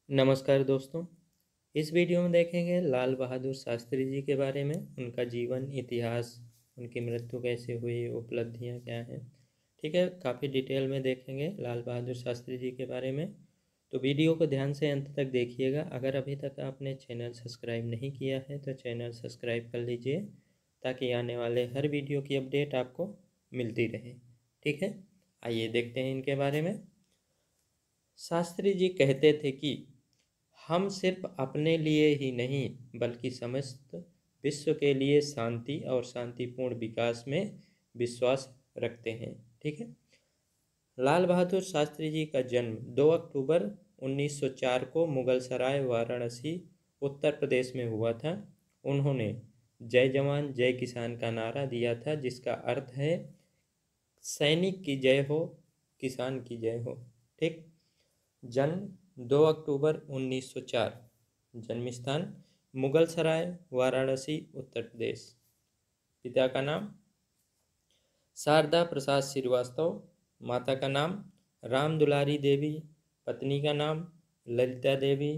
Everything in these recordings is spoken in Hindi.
नमस्कार दोस्तों। इस वीडियो में देखेंगे लाल बहादुर शास्त्री जी के बारे में, उनका जीवन इतिहास, उनकी मृत्यु कैसे हुई, उपलब्धियां क्या हैं। ठीक है, काफ़ी डिटेल में देखेंगे लाल बहादुर शास्त्री जी के बारे में। तो वीडियो को ध्यान से अंत तक देखिएगा। अगर अभी तक आपने चैनल सब्सक्राइब नहीं किया है तो चैनल सब्सक्राइब कर लीजिए ताकि आने वाले हर वीडियो की अपडेट आपको मिलती रहे। ठीक है, आइए देखते हैं इनके बारे में। शास्त्री जी कहते थे कि हम सिर्फ अपने लिए ही नहीं बल्कि समस्त विश्व के लिए शांति और शांतिपूर्ण विकास में विश्वास रखते हैं। ठीक है, लाल बहादुर शास्त्री जी का जन्म 2 अक्टूबर 1904 को मुगल सराय वाराणसी उत्तर प्रदेश में हुआ था। उन्होंने जय जवान जय किसान का नारा दिया था, जिसका अर्थ है सैनिक की जय हो, किसान की जय हो। ठीक, जन्म 2 अक्टूबर 1904, जन्म स्थान मुगल सराय वाराणसी उत्तर प्रदेश। पिता का नाम शारदा प्रसाद श्रीवास्तव, माता का नाम राम दुलारी देवी, पत्नी का नाम ललिता देवी।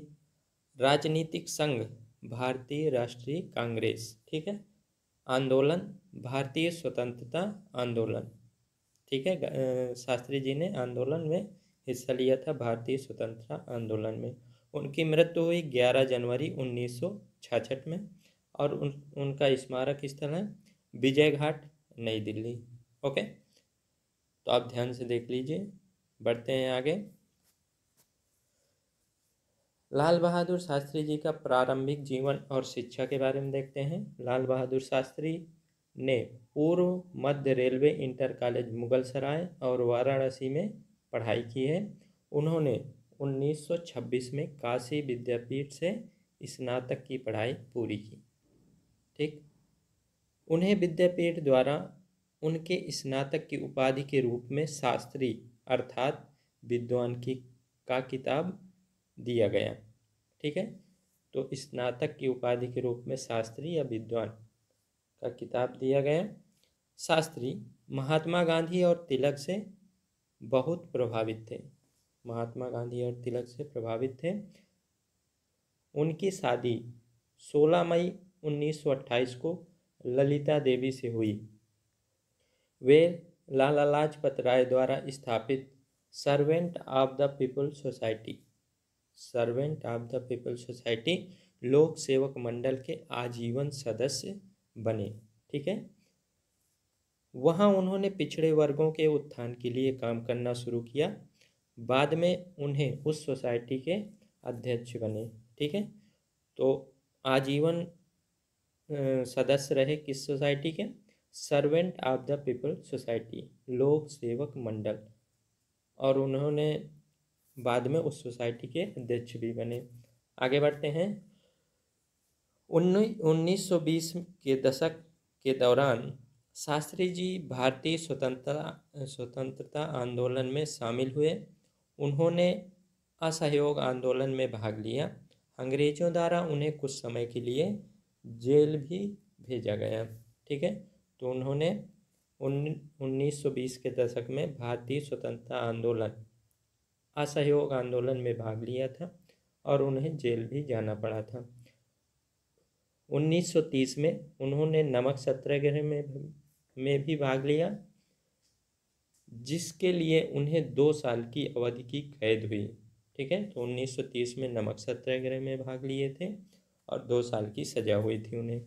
राजनीतिक संघ भारतीय राष्ट्रीय कांग्रेस। ठीक है, आंदोलन भारतीय स्वतंत्रता आंदोलन। ठीक है, शास्त्री जी ने आंदोलन में हिस्सा लिया था, भारतीय स्वतंत्रता आंदोलन में। उनकी मृत्यु हुई 11 जनवरी 1966 में और उनका स्मारक स्थल है विजय घाट, नई दिल्ली। ओके, तो आप ध्यान से देख लीजिए। बढ़ते हैं आगे। लाल बहादुर शास्त्री जी का प्रारंभिक जीवन और शिक्षा के बारे में देखते हैं। लाल बहादुर शास्त्री ने पूर्व मध्य रेलवे इंटर कॉलेज मुगल सराय और वाराणसी में पढ़ाई की है। उन्होंने 1926 में काशी विद्यापीठ से स्नातक की पढ़ाई पूरी की। ठीक, उन्हें विद्यापीठ द्वारा उनके स्नातक की उपाधि के रूप में शास्त्री अर्थात विद्वान की का किताब दिया गया। ठीक है, तो स्नातक की उपाधि के रूप में शास्त्री या विद्वान का किताब दिया गया। शास्त्री महात्मा गांधी और तिलक से बहुत प्रभावित थे। महात्मा गांधी और तिलक से प्रभावित थे। उनकी शादी 16 मई 1928 को ललिता देवी से हुई। वे लाला लाजपत राय द्वारा स्थापित servant of the people society लोक सेवक मंडल के आजीवन सदस्य बने। ठीक है, वहाँ उन्होंने पिछड़े वर्गों के उत्थान के लिए काम करना शुरू किया। बाद में उन्हें उस सोसाइटी के अध्यक्ष बने। ठीक है, तो आजीवन सदस्य रहे किस सोसाइटी के? Servant of the people society, लोक सेवक मंडल, और उन्होंने बाद में उस सोसाइटी के अध्यक्ष भी बने। आगे बढ़ते हैं। 1920 के दशक के दौरान शास्त्री जी भारतीय स्वतंत्रता आंदोलन में शामिल हुए। उन्होंने असहयोग आंदोलन में भाग लिया। अंग्रेजों द्वारा उन्हें कुछ समय के लिए जेल भी भेजा गया। ठीक है, तो उन्होंने 1920 के दशक में भारतीय स्वतंत्रता आंदोलन, असहयोग आंदोलन में भाग लिया था और उन्हें जेल भी जाना पड़ा था। 1930 में उन्होंने नमक सत्याग्रह में भी भाग लिया, जिसके लिए उन्हें 2 साल की अवधि की कैद हुई। ठीक है, तो 1930 में नमक सत्याग्रह में भाग लिए थे और 2 साल की सजा हुई थी उन्हें।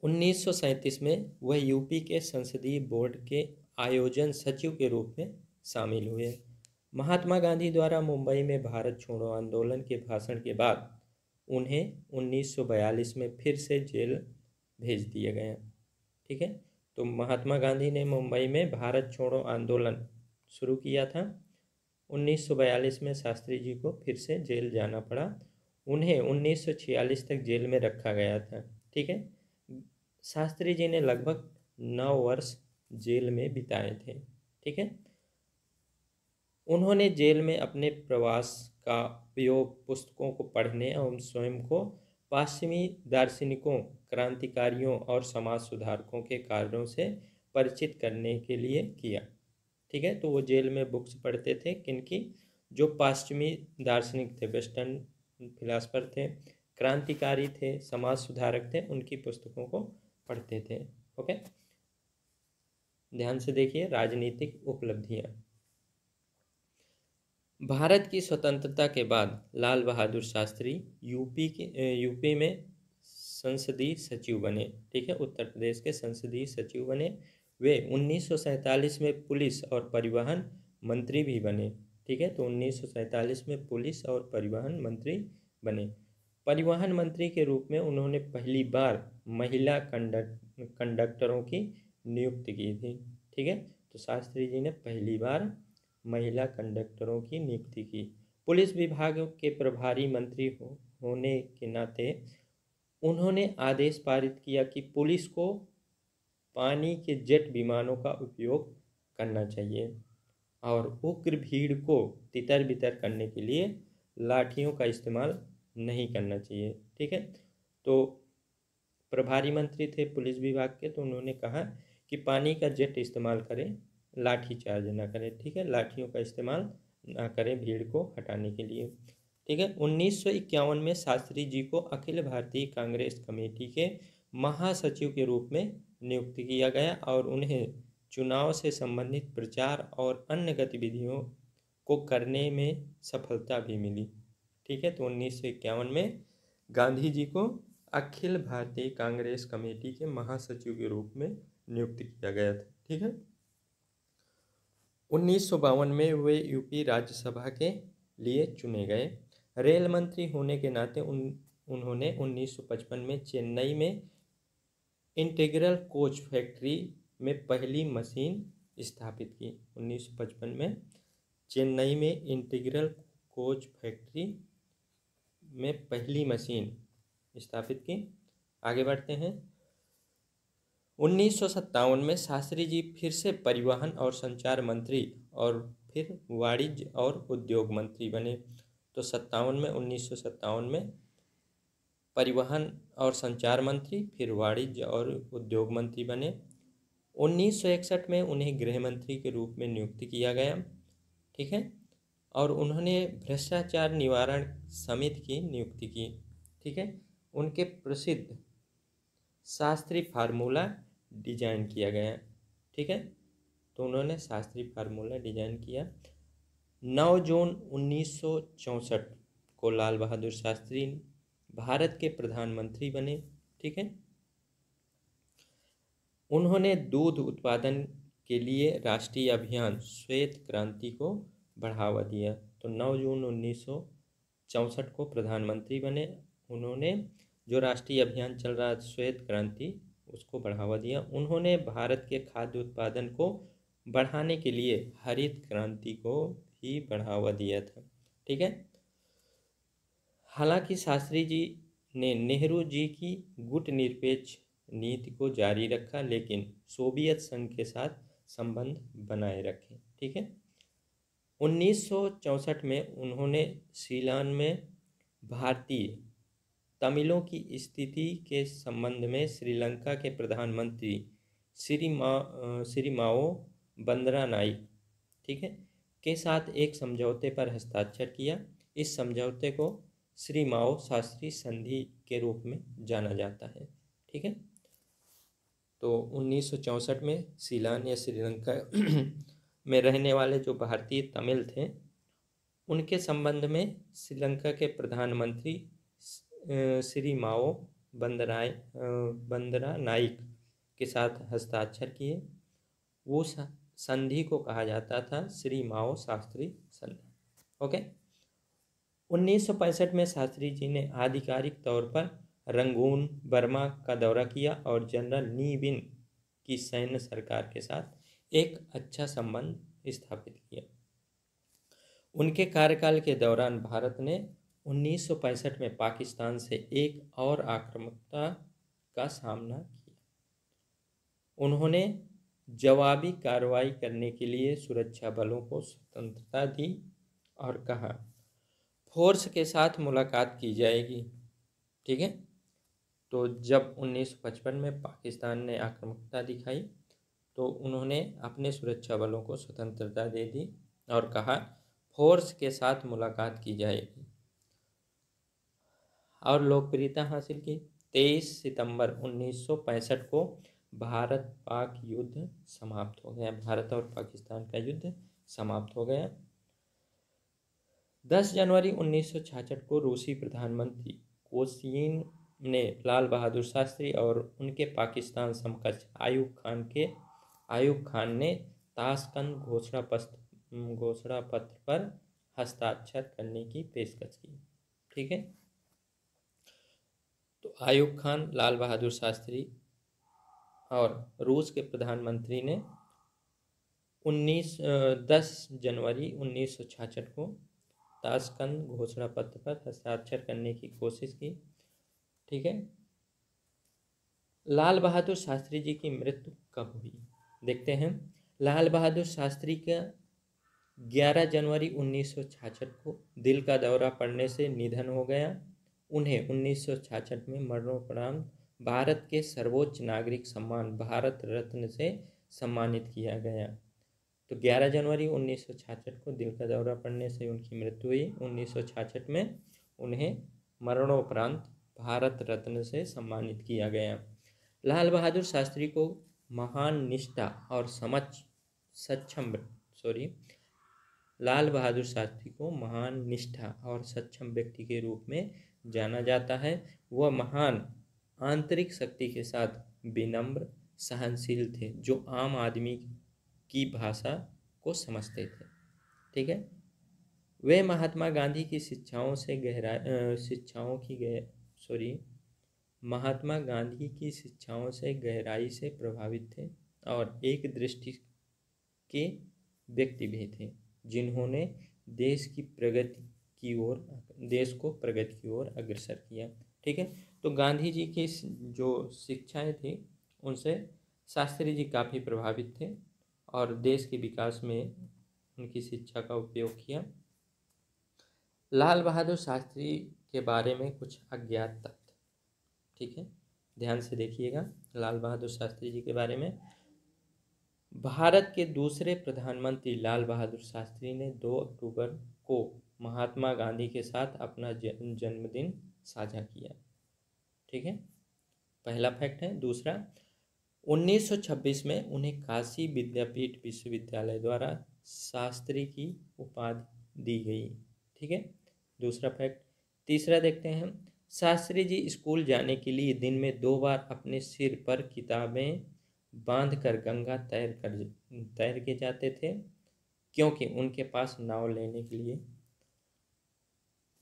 1937 में वह यूपी के संसदीय बोर्ड के आयोजन सचिव के रूप में शामिल हुए। महात्मा गांधी द्वारा मुंबई में भारत छोड़ो आंदोलन के भाषण के बाद उन्हें 1942 में फिर से जेल भेज दिया गया। ठीक है, तो महात्मा गांधी ने मुंबई में भारत छोड़ो आंदोलन शुरू किया था। 1942 में शास्त्री जी को फिर से जेल जाना पड़ा। उन्हें 1946 तक जेल में रखा गया था। ठीक है, शास्त्री जी ने लगभग 9 वर्ष जेल में बिताए थे। ठीक है, उन्होंने जेल में अपने प्रवास का उपयोग पुस्तकों को पढ़ने एवं स्वयं को पश्चिमी दार्शनिकों, क्रांतिकारियों और समाज सुधारकों के कार्यों से परिचित करने के लिए किया। ठीक है, तो वो जेल में बुक्स पढ़ते थे, किनकी? जो पश्चिमी दार्शनिक थे, वेस्टर्न फिलासफर थे, क्रांतिकारी थे, समाज सुधारक थे, उनकी पुस्तकों को पढ़ते थे। ओके, ध्यान से देखिए। राजनीतिक उपलब्धियां। भारत की स्वतंत्रता के बाद लाल बहादुर शास्त्री यूपी में संसदीय सचिव बने। ठीक है, उत्तर प्रदेश के संसदीय सचिव बने। वे 1947 में पुलिस और परिवहन मंत्री भी बने। ठीक है, तो 1947 में पुलिस और परिवहन मंत्री बने। परिवहन मंत्री के रूप में उन्होंने पहली बार महिला कंडक्टरों की नियुक्ति की थी। ठीक है, तो शास्त्री जी ने पहली बार महिला कंडक्टरों की नियुक्ति की। पुलिस विभाग के प्रभारी मंत्री होने के नाते उन्होंने आदेश पारित किया कि पुलिस को पानी के जेट विमानों का उपयोग करना चाहिए और उग्र भीड़ को तितर बितर करने के लिए लाठियों का इस्तेमाल नहीं करना चाहिए। ठीक है, तो प्रभारी मंत्री थे पुलिस विभाग के, तो उन्होंने कहा कि पानी का जेट इस्तेमाल करें, लाठी चार्ज ना करें। ठीक है, लाठियों का इस्तेमाल ना करें भीड़ को हटाने के लिए। ठीक है, 1951 में शास्त्री जी को अखिल भारतीय कांग्रेस कमेटी के महासचिव के रूप में नियुक्त किया गया और उन्हें चुनाव से संबंधित प्रचार और अन्य गतिविधियों को करने में सफलता भी मिली। ठीक है, तो 1951 में गांधी जी को अखिल भारतीय कांग्रेस कमेटी के महासचिव के रूप में नियुक्त किया गया था। ठीक है, 1952 में वे यूपी राज्यसभा के लिए चुने गए। रेल मंत्री होने के नाते उन्होंने 1955 में चेन्नई में इंटीग्रल कोच फैक्ट्री में पहली मशीन स्थापित की। 1955 में चेन्नई में इंटीग्रल कोच फैक्ट्री में पहली मशीन स्थापित की। आगे बढ़ते हैं। 1957 में शास्त्री जी फिर से परिवहन और संचार मंत्री और फिर वाणिज्य और उद्योग मंत्री बने। तो 1957 में परिवहन और संचार मंत्री, फिर वाणिज्य और उद्योग मंत्री बने। 1961 में उन्हें गृह मंत्री के रूप में नियुक्त किया गया। ठीक है, और उन्होंने भ्रष्टाचार निवारण समिति की नियुक्ति की। ठीक है, उनके प्रसिद्ध शास्त्री फार्मूला डिजाइन किया गया। ठीक है, तो उन्होंने शास्त्री फार्मूला डिजाइन किया। 9 जून 1964 को लाल बहादुर शास्त्री भारत के प्रधानमंत्री बने। ठीक है, उन्होंने दूध उत्पादन के लिए राष्ट्रीय अभियान श्वेत क्रांति को बढ़ावा दिया। तो 9 जून 1964 को प्रधानमंत्री बने। उन्होंने जो राष्ट्रीय अभियान चल रहा श्वेत क्रांति, उसको बढ़ावा दिया। उन्होंने भारत के खाद्य उत्पादन को बढ़ाने के लिए हरित क्रांति को भी बढ़ावा दिया था। ठीक है, हालांकि शास्त्री जी ने नेहरू जी की गुटनिरपेक्ष नीति को जारी रखा, लेकिन सोवियत संघ के साथ संबंध बनाए रखे। ठीक है, 1964 में उन्होंने सीलान में भारतीय तमिलों की स्थिति के संबंध में श्रीलंका के प्रधानमंत्री श्री माओ बंदरानाइक, ठीक है, के साथ एक समझौते पर हस्ताक्षर किया। इस समझौते को श्री माओ शास्त्री संधि के रूप में जाना जाता है। ठीक है, तो 1964 में सीलान या श्रीलंका में रहने वाले जो भारतीय तमिल थे, उनके संबंध में श्रीलंका के प्रधानमंत्री श्री माओ बंदरानाइक के साथ हस्ताक्षर किए। वो संधि को कहा जाता था श्री माओ शास्त्री संधि। ओके, 1965 में शास्त्री जी ने आधिकारिक तौर पर रंगून, बर्मा का दौरा किया और जनरल नी विन की सैन्य सरकार के साथ एक अच्छा संबंध स्थापित किया। उनके कार्यकाल के दौरान भारत ने 1965 में पाकिस्तान से एक और आक्रामकता का सामना किया। उन्होंने जवाबी कार्रवाई करने के लिए सुरक्षा बलों को स्वतंत्रता दी और कहा, फोर्स के साथ मुलाकात की जाएगी। ठीक है, तो जब 1955 में पाकिस्तान ने आक्रामकता दिखाई, तो उन्होंने अपने सुरक्षा बलों को स्वतंत्रता दे दी और कहा, फोर्स के साथ मुलाकात की जाएगी। और लोकप्रियता हासिल की। 23 सितंबर 1965 को भारत पाक युद्ध समाप्त हो गया। भारत और पाकिस्तान का युद्ध समाप्त हो गया। 10 जनवरी 1966 को रूसी प्रधानमंत्री कोसिगिन ने लाल बहादुर शास्त्री और उनके पाकिस्तान समकक्ष आयूब खान ने ताशकंद घोषणा पत्र पर हस्ताक्षर करने की पेशकश की। ठीक है, तो आयूब खान, लाल बहादुर शास्त्री और रूस के प्रधानमंत्री ने 10 जनवरी 1966 को ताशकंद घोषणा पत्र पर हस्ताक्षर करने की कोशिश की। ठीक है, लाल बहादुर शास्त्री जी की मृत्यु कब हुई देखते हैं। लाल बहादुर शास्त्री का 11 जनवरी 1966 को दिल का दौरा पड़ने से निधन हो गया। उन्हें 1966 में मरणोपरांत भारत के सर्वोच्च नागरिक सम्मान भारत रत्न से सम्मानित किया गया। तो 11 जनवरी 1966 को दिल का दौरा पड़ने से उनकी मृत्यु हुई। 1966 में उन्हें मरणोपरांत भारत रत्न से सम्मानित किया गया। लाल बहादुर शास्त्री को महान निष्ठा और लाल बहादुर शास्त्री को महान निष्ठा और सक्षम व्यक्ति के रूप में जाना जाता है। वह महान आंतरिक शक्ति के साथ विनम्र, सहनशील थे, जो आम आदमी की भाषा को समझते थे। ठीक है, वे महात्मा गांधी की शिक्षाओं से गहराई से प्रभावित थे और एक दृष्टि के व्यक्ति भी थे, जिन्होंने देश को प्रगति की ओर अग्रसर किया। ठीक है, तो गांधी जी की जो शिक्षाएं थी उनसे शास्त्री जी काफ़ी प्रभावित थे और देश के विकास में उनकी शिक्षा का उपयोग किया। लाल बहादुर शास्त्री के बारे में कुछ अज्ञात तथ्य। ठीक है, ध्यान से देखिएगा। लाल बहादुर शास्त्री जी के बारे में, भारत के दूसरे प्रधानमंत्री लाल बहादुर शास्त्री ने 2 अक्टूबर को महात्मा गांधी के साथ अपना जन्मदिन साझा किया। ठीक है, पहला फैक्ट है। दूसरा, 1926 में उन्हें काशी विद्यापीठ विश्वविद्यालय द्वारा शास्त्री की उपाधि दी गई। ठीक है, दूसरा फैक्ट। तीसरा देखते हैं, शास्त्री जी स्कूल जाने के लिए दिन में 2 बार अपने सिर पर किताबें बांधकर गंगा तैर के जाते थे, क्योंकि उनके पास नाव लेने के लिए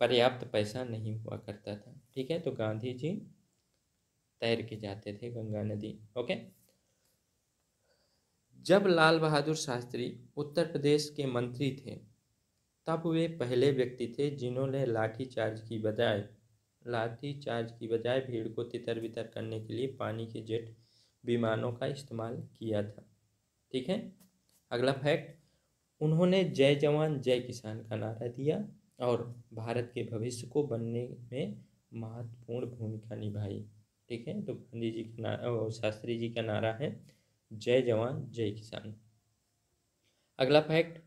पर्याप्त पैसा नहीं हुआ करता था। ठीक है, तो गांधी जी तैर के जाते थे गंगा नदी। ओके, जब लाल बहादुर शास्त्री उत्तर प्रदेश के मंत्री थे, तब वे पहले व्यक्ति थे जिन्होंने लाठीचार्ज की बजाय भीड़ को तितर बितर करने के लिए पानी के जेट विमानों का इस्तेमाल किया था। ठीक है, अगला फैक्ट, उन्होंने जय जवान जय किसान का नारा दिया और भारत के भविष्य को बनने में महत्वपूर्ण भूमिका निभाई। ठीक है, तो गांधी जी का शास्त्री जी का नारा है जय जवान जय किसान। अगला फैक्ट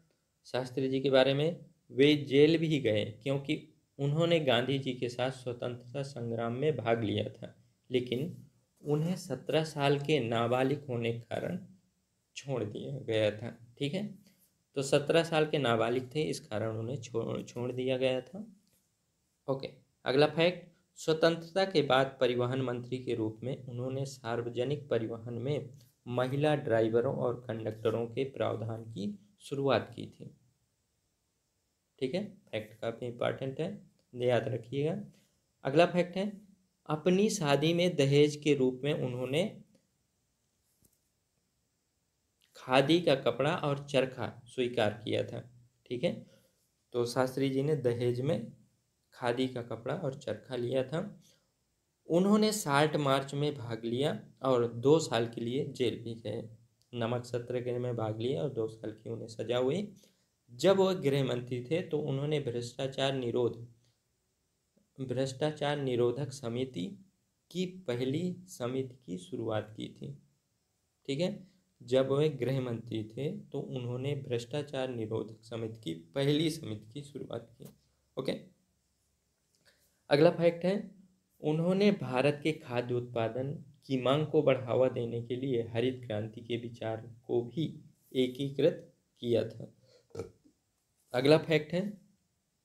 शास्त्री जी के बारे में, वे जेल भी गए क्योंकि उन्होंने गांधी जी के साथ स्वतंत्रता संग्राम में भाग लिया था, लेकिन उन्हें 17 साल के नाबालिग होने के कारण छोड़ दिया गया था। ठीक है, तो 17 साल के नाबालिग थे, इस कारण उन्हें छोड़ दिया गया था। ओके, अगला फैक्ट, स्वतंत्रता के बाद परिवहन मंत्री के रूप में उन्होंने सार्वजनिक परिवहन में महिला ड्राइवरों और कंडक्टरों के प्रावधान की शुरुआत की थी। ठीक है, फैक्ट काफ़ी इंपॉर्टेंट है, याद रखिएगा। अगला फैक्ट है, अपनी शादी में दहेज के रूप में उन्होंने खादी का कपड़ा और चरखा स्वीकार किया था। ठीक है, तो शास्त्री जी ने दहेज में खादी का कपड़ा और चरखा लिया था। उन्होंने साल्ट मार्च में भाग लिया और 2 साल के लिए जेल भी गए। नमक सत्याग्रह में भाग लिया और 2 साल की उन्हें सजा हुई। जब वह गृह मंत्री थे तो उन्होंने भ्रष्टाचार निरोधक समिति की पहली समिति की शुरुआत की थी। ठीक है, जब वे गृह मंत्री थे तो उन्होंने भ्रष्टाचार निरोधक समिति की पहली समिति की शुरुआत की। ओके, अगला फैक्ट है, उन्होंने भारत के खाद्य उत्पादन की मांग को बढ़ावा देने के लिए हरित क्रांति के विचार को भी एकीकृत किया था। अगला फैक्ट है,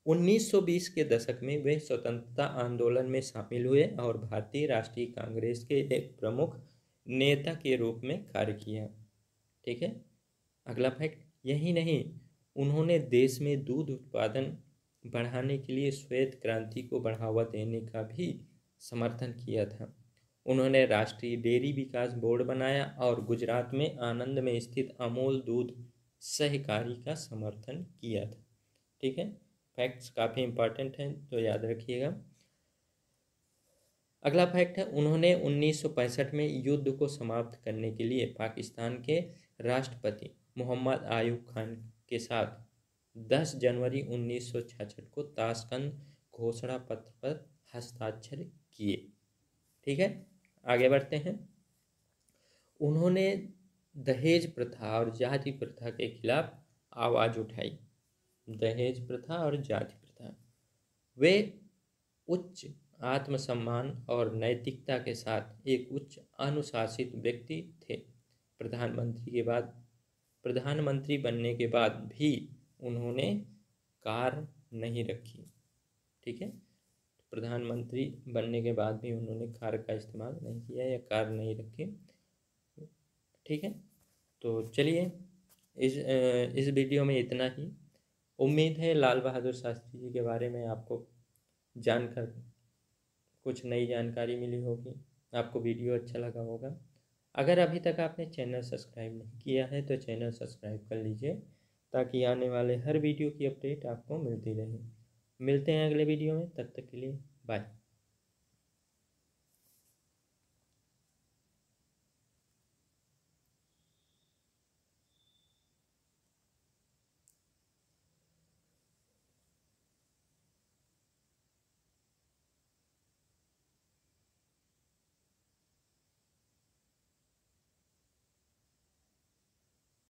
1920 के दशक में वे स्वतंत्रता आंदोलन में शामिल हुए और भारतीय राष्ट्रीय कांग्रेस के एक प्रमुख नेता के रूप में कार्य किया। ठीक है, अगला फैक्ट, यही नहीं, उन्होंने देश में दूध उत्पादन बढ़ाने के लिए श्वेत क्रांति को बढ़ावा देने का भी समर्थन किया था। उन्होंने राष्ट्रीय डेयरी विकास बोर्ड बनाया और गुजरात में आनंद में स्थित अमूल दूध सहकारी का समर्थन किया था। ठीक है, फैक्ट्स काफ़ी इंपॉर्टेंट हैं तो याद रखिएगा। अगला फैक्ट है, उन्होंने 1965 में युद्ध को समाप्त करने के लिए पाकिस्तान के राष्ट्रपति मोहम्मद आयूब खान के साथ 10 जनवरी 1966 को ताशकंद घोषणा पत्र पर हस्ताक्षर किए। ठीक है, आगे बढ़ते हैं। उन्होंने दहेज प्रथा और जाति प्रथा के खिलाफ आवाज़ उठाई। दहेज प्रथा और जाति प्रथा, वे उच्च आत्मसम्मान और नैतिकता के साथ एक उच्च अनुशासित व्यक्ति थे। प्रधानमंत्री बनने के बाद भी उन्होंने कार नहीं रखी। ठीक है, प्रधानमंत्री बनने के बाद भी उन्होंने कार का इस्तेमाल नहीं किया या कार नहीं रखी। ठीक है, तो चलिए इस वीडियो में इतना ही। उम्मीद है लाल बहादुर शास्त्री जी के बारे में आपको जानकर कुछ नई जानकारी मिली होगी, आपको वीडियो अच्छा लगा होगा। अगर अभी तक आपने चैनल सब्सक्राइब नहीं किया है तो चैनल सब्सक्राइब कर लीजिए ताकि आने वाले हर वीडियो की अपडेट आपको मिलती रहे। मिलते हैं अगले वीडियो में, तब तक के लिए बाय।